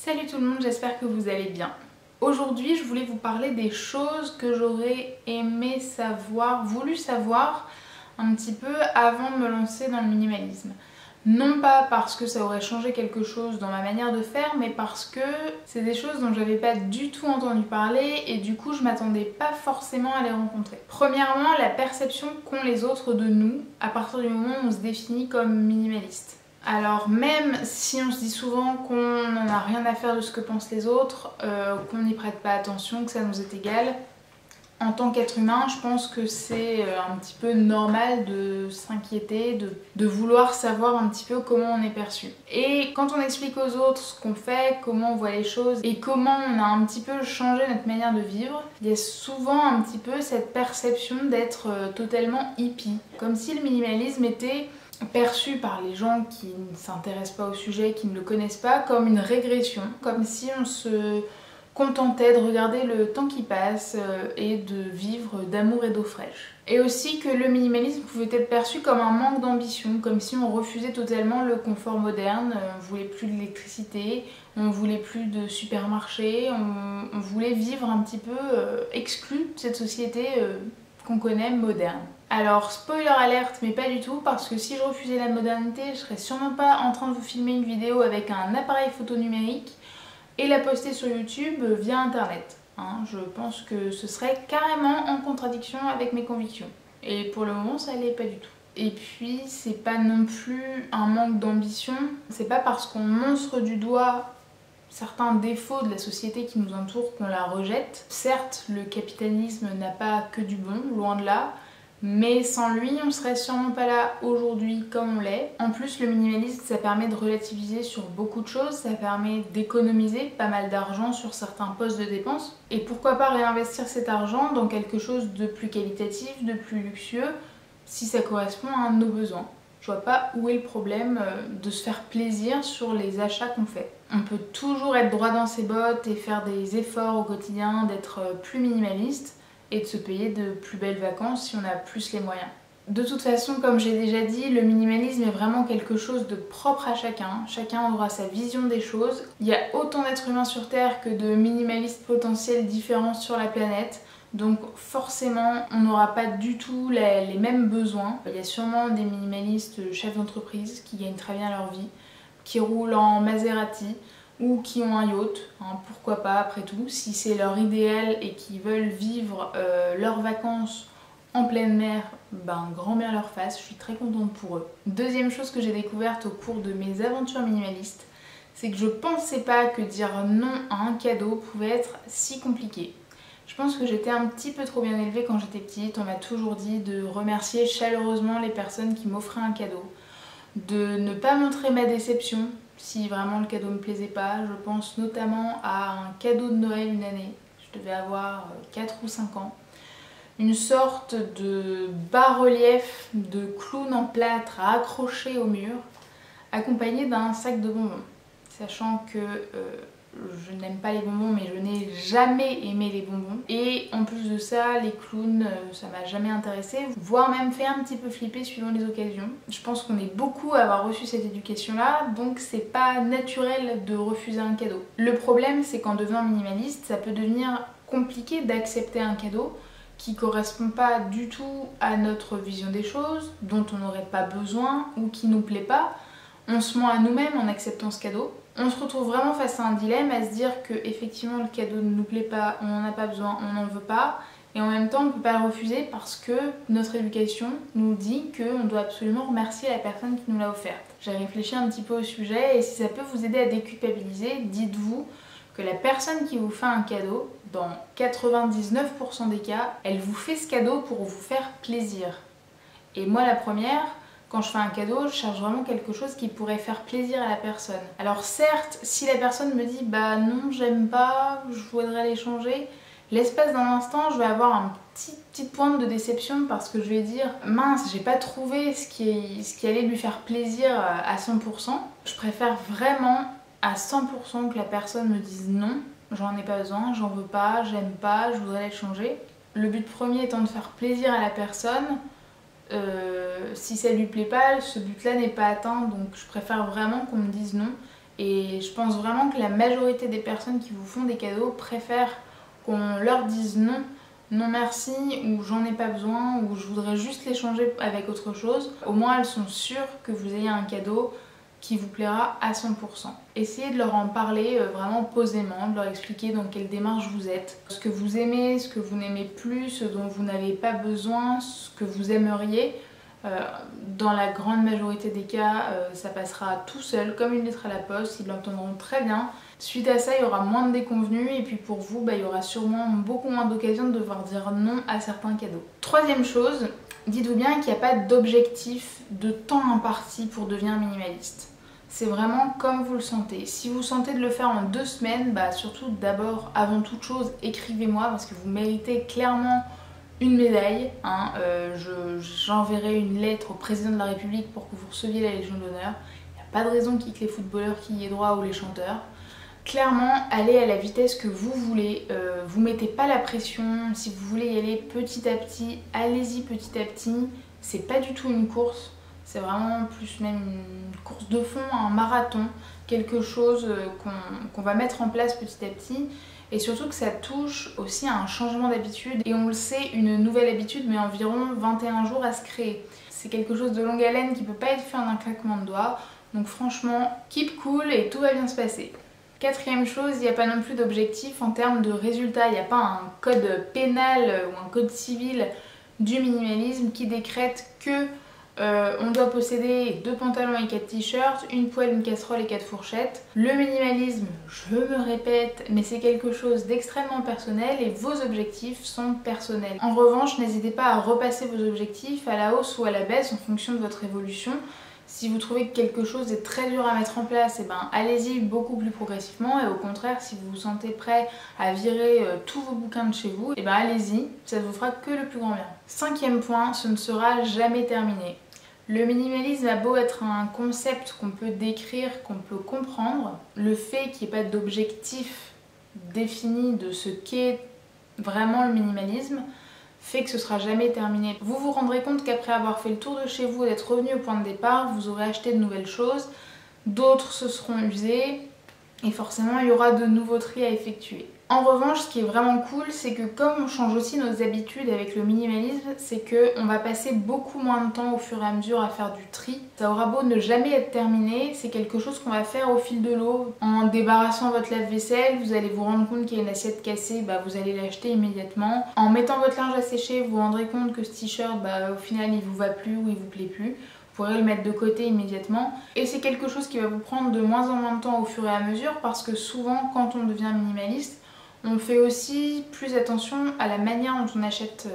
Salut tout le monde, j'espère que vous allez bien. Aujourd'hui, je voulais vous parler des choses que j'aurais aimé savoir, voulu savoir un petit peu avant de me lancer dans le minimalisme. Non pas parce que ça aurait changé quelque chose dans ma manière de faire, mais parce que c'est des choses dont j'avais pas du tout entendu parler et du coup je m'attendais pas forcément à les rencontrer. Premièrement, la perception qu'ont les autres de nous à partir du moment où on se définit comme minimaliste. Alors même si on se dit souvent qu'on n'en a rien à faire de ce que pensent les autres, qu'on n'y prête pas attention, que ça nous est égal, en tant qu'être humain, je pense que c'est un petit peu normal de s'inquiéter, de vouloir savoir un petit peu comment on est perçu. Et quand on explique aux autres ce qu'on fait, comment on voit les choses et comment on a un petit peu changé notre manière de vivre, il y a souvent un petit peu cette perception d'être totalement hippie. Comme si le minimalisme était perçu par les gens qui ne s'intéressent pas au sujet, qui ne le connaissent pas, comme une régression, comme si on se contentait de regarder le temps qui passe et de vivre d'amour et d'eau fraîche. Et aussi que le minimalisme pouvait être perçu comme un manque d'ambition, comme si on refusait totalement le confort moderne, on voulait plus d'électricité, on voulait plus de supermarché, on voulait vivre un petit peu exclu de cette société qu'on connaît moderne. Alors spoiler alerte, mais pas du tout, parce que si je refusais la modernité, je serais sûrement pas en train de vous filmer une vidéo avec un appareil photo numérique et la poster sur YouTube via internet. Je pense que ce serait carrément en contradiction avec mes convictions. Et pour le moment, ça l'est pas du tout. Et puis, c'est pas non plus un manque d'ambition. C'est pas parce qu'on montre du doigt certains défauts de la société qui nous entoure qu'on la rejette. Certes, le capitalisme n'a pas que du bon, loin de là. Mais sans lui, on serait sûrement pas là aujourd'hui comme on l'est. En plus, le minimalisme, ça permet de relativiser sur beaucoup de choses, ça permet d'économiser pas mal d'argent sur certains postes de dépenses. Et pourquoi pas réinvestir cet argent dans quelque chose de plus qualitatif, de plus luxueux, si ça correspond à un de nos besoins. Je vois pas où est le problème de se faire plaisir sur les achats qu'on fait. On peut toujours être droit dans ses bottes et faire des efforts au quotidien, d'être plus minimaliste et de se payer de plus belles vacances si on a plus les moyens. De toute façon, comme j'ai déjà dit, le minimalisme est vraiment quelque chose de propre à chacun. Chacun aura sa vision des choses. Il y a autant d'êtres humains sur Terre que de minimalistes potentiels différents sur la planète. Donc forcément, on n'aura pas du tout les mêmes besoins. Il y a sûrement des minimalistes chefs d'entreprise qui gagnent très bien leur vie, qui roulent en Maserati, ou qui ont un yacht, pourquoi pas après tout, si c'est leur idéal et qu'ils veulent vivre leurs vacances en pleine mer, grand bien leur face, je suis très contente pour eux. Deuxième chose que j'ai découverte au cours de mes aventures minimalistes, c'est que je pensais pas que dire non à un cadeau pouvait être si compliqué. Je pense que j'étais un petit peu trop bien élevée quand j'étais petite, on m'a toujours dit de remercier chaleureusement les personnes qui m'offraient un cadeau, de ne pas montrer ma déception si vraiment le cadeau me plaisait pas. Je pense notamment à un cadeau de Noël une année, je devais avoir 4 ou 5 ans. Une sorte de bas-relief de clown en plâtre à accrocher au mur, accompagné d'un sac de bonbons. Sachant que je n'aime pas les bonbons, mais je n'ai jamais aimé les bonbons. Et en plus de ça, les clowns, ça m'a jamais intéressée, voire même fait un petit peu flipper suivant les occasions. Je pense qu'on est beaucoup à avoir reçu cette éducation-là, donc c'est pas naturel de refuser un cadeau. Le problème, c'est qu'en devenant minimaliste, ça peut devenir compliqué d'accepter un cadeau qui correspond pas du tout à notre vision des choses, dont on n'aurait pas besoin ou qui nous plaît pas. On se ment à nous-mêmes en acceptant ce cadeau. On se retrouve vraiment face à un dilemme, à se dire que effectivement le cadeau ne nous plaît pas, on n'en a pas besoin, on n'en veut pas, et en même temps on ne peut pas le refuser parce que notre éducation nous dit qu'on doit absolument remercier la personne qui nous l'a offerte. J'ai réfléchi un petit peu au sujet et si ça peut vous aider à déculpabiliser, dites-vous que la personne qui vous fait un cadeau, dans 99% des cas, elle vous fait ce cadeau pour vous faire plaisir. Et moi la première, quand je fais un cadeau, je cherche vraiment quelque chose qui pourrait faire plaisir à la personne. Alors certes, si la personne me dit « bah non, j'aime pas, je voudrais l'échanger », l'espace d'un instant, je vais avoir une petite pointe de déception parce que je vais dire « mince, j'ai pas trouvé ce qui allait lui faire plaisir à 100%. » Je préfère vraiment à 100% que la personne me dise « non, j'en ai pas besoin, j'en veux pas, j'aime pas, je voudrais l'échanger ». Le but premier étant de faire plaisir à la personne. Si ça lui plaît pas, ce but là n'est pas atteint, donc je préfère vraiment qu'on me dise non Et je pense vraiment que la majorité des personnes qui vous font des cadeaux préfèrent qu'on leur dise non, non merci, ou j'en ai pas besoin, ou je voudrais juste l'échanger avec autre chose. Au moins elles sont sûres que vous ayez un cadeau qui vous plaira à 100%. Essayez de leur en parler vraiment posément, de leur expliquer dans quelle démarche vous êtes, ce que vous aimez, ce que vous n'aimez plus, ce dont vous n'avez pas besoin, ce que vous aimeriez. Dans la grande majorité des cas, ça passera tout seul comme une lettre à la poste, ils l'entendront très bien. Suite à ça, il y aura moins de déconvenus et puis pour vous, il y aura sûrement beaucoup moins d'occasions de devoir dire non à certains cadeaux. Troisième chose, dites-vous bien qu'il n'y a pas d'objectif de temps imparti pour devenir minimaliste. C'est vraiment comme vous le sentez. Si vous sentez de le faire en 2 semaines, surtout d'abord, avant toute chose, écrivez-moi parce que vous méritez clairement une médaille. J'enverrai une lettre au président de la République pour que vous receviez la Légion d'honneur. Il n'y a pas de raison qu'il y ait que les footballeurs qui y aient droit ou les chanteurs. Clairement, allez à la vitesse que vous voulez, vous mettez pas la pression, si vous voulez y aller petit à petit, allez-y petit à petit, c'est pas du tout une course, c'est vraiment plus même une course de fond, un marathon, quelque chose qu'on va mettre en place petit à petit, et surtout que ça touche aussi à un changement d'habitude, et on le sait, une nouvelle habitude met environ 21 jours à se créer. C'est quelque chose de longue haleine qui peut pas être fait en un claquement de doigts, donc franchement, keep cool et tout va bien se passer. Quatrième chose, il n'y a pas non plus d'objectif en termes de résultats. Il n'y a pas un code pénal ou un code civil du minimalisme qui décrète que on doit posséder 2 pantalons et 4 t-shirts, une poêle, une casserole et 4 fourchettes. Le minimalisme, je me répète, mais c'est quelque chose d'extrêmement personnel et vos objectifs sont personnels. En revanche, n'hésitez pas à repasser vos objectifs à la hausse ou à la baisse en fonction de votre évolution. Si vous trouvez que quelque chose est très dur à mettre en place, allez-y beaucoup plus progressivement, et au contraire, si vous vous sentez prêt à virer tous vos bouquins de chez vous, allez-y, ça ne vous fera que le plus grand bien. 5e point, ce ne sera jamais terminé. Le minimalisme a beau être un concept qu'on peut décrire, qu'on peut comprendre, le fait qu'il n'y ait pas d'objectif défini de ce qu'est vraiment le minimalisme fait que ce sera jamais terminé. Vous vous rendrez compte qu'après avoir fait le tour de chez vous et d'être revenu au point de départ, vous aurez acheté de nouvelles choses, d'autres se seront usées et forcément il y aura de nouveaux tris à effectuer. En revanche, ce qui est vraiment cool, c'est que comme on change aussi nos habitudes avec le minimalisme, c'est qu'on va passer beaucoup moins de temps au fur et à mesure à faire du tri. Ça aura beau ne jamais être terminé, c'est quelque chose qu'on va faire au fil de l'eau. En débarrassant votre lave-vaisselle, vous allez vous rendre compte qu'il y a une assiette cassée, vous allez l'acheter immédiatement. En mettant votre linge à sécher, vous vous rendrez compte que ce t-shirt, au final, il vous va plus ou il vous plaît plus. Vous pourrez le mettre de côté immédiatement. Et c'est quelque chose qui va vous prendre de moins en moins de temps au fur et à mesure parce que souvent, quand on devient minimaliste, on fait aussi plus attention à la manière dont on achète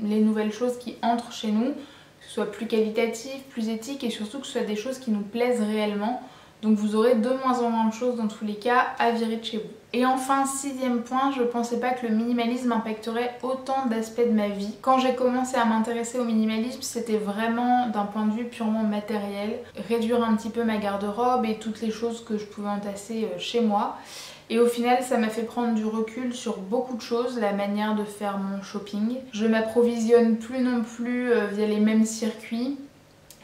les nouvelles choses qui entrent chez nous, que ce soit plus qualitatif, plus éthique et surtout que ce soit des choses qui nous plaisent réellement. Donc vous aurez de moins en moins de choses dans tous les cas à virer de chez vous. Et enfin, 6e point, je ne pensais pas que le minimalisme impacterait autant d'aspects de ma vie. Quand j'ai commencé à m'intéresser au minimalisme, c'était vraiment d'un point de vue purement matériel. Réduire un petit peu ma garde-robe et toutes les choses que je pouvais entasser chez moi. Et au final, ça m'a fait prendre du recul sur beaucoup de choses, la manière de faire mon shopping. Je m'approvisionne plus non plus via les mêmes circuits.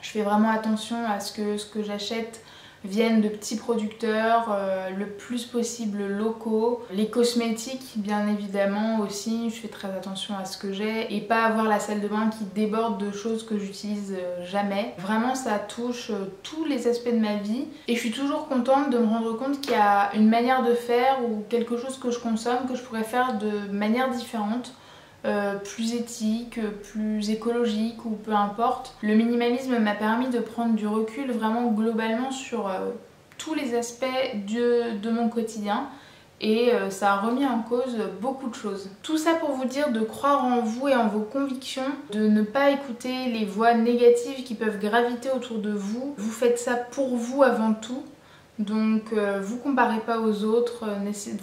Je fais vraiment attention à ce que j'achète viennent de petits producteurs, le plus possible locaux. Les cosmétiques, bien évidemment aussi, je fais très attention à ce que j'ai et pas avoir la salle de bain qui déborde de choses que j'utilise jamais. Vraiment, ça touche tous les aspects de ma vie et je suis toujours contente de me rendre compte qu'il y a une manière de faire ou quelque chose que je consomme que je pourrais faire de manière différente. Plus éthique, plus écologique ou peu importe. Le minimalisme m'a permis de prendre du recul vraiment globalement sur tous les aspects de mon quotidien et ça a remis en cause beaucoup de choses. Tout ça pour vous dire de croire en vous et en vos convictions, de ne pas écouter les voix négatives qui peuvent graviter autour de vous. Vous faites ça pour vous avant tout. Donc vous comparez pas aux autres,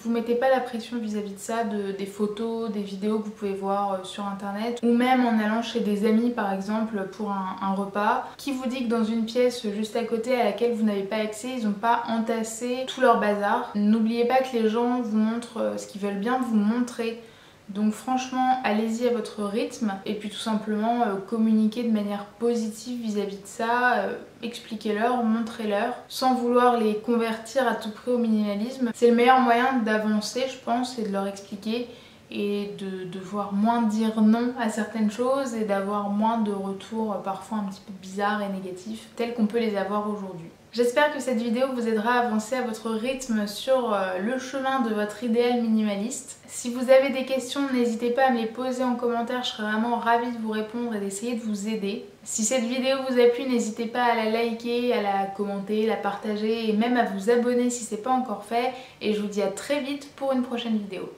vous mettez pas la pression vis-à-vis de ça, des photos, des vidéos que vous pouvez voir sur internet ou même en allant chez des amis par exemple pour un repas. Qui vous dit que dans une pièce juste à côté à laquelle vous n'avez pas accès, ils n'ont pas entassé tout leur bazar. N'oubliez pas que les gens vous montrent ce qu'ils veulent bien vous montrer. Donc franchement, allez-y à votre rythme et puis tout simplement communiquer de manière positive vis-à-vis de ça, expliquez-leur, montrez-leur, sans vouloir les convertir à tout prix au minimalisme. C'est le meilleur moyen d'avancer, je pense, et de leur expliquer et de devoir moins dire non à certaines choses et d'avoir moins de retours parfois un petit peu bizarres et négatifs tels qu'on peut les avoir aujourd'hui. J'espère que cette vidéo vous aidera à avancer à votre rythme sur le chemin de votre idéal minimaliste. Si vous avez des questions, n'hésitez pas à me les poser en commentaire, je serai vraiment ravie de vous répondre et d'essayer de vous aider. Si cette vidéo vous a plu, n'hésitez pas à la liker, à la commenter, la partager et même à vous abonner si ce n'est pas encore fait. Et je vous dis à très vite pour une prochaine vidéo.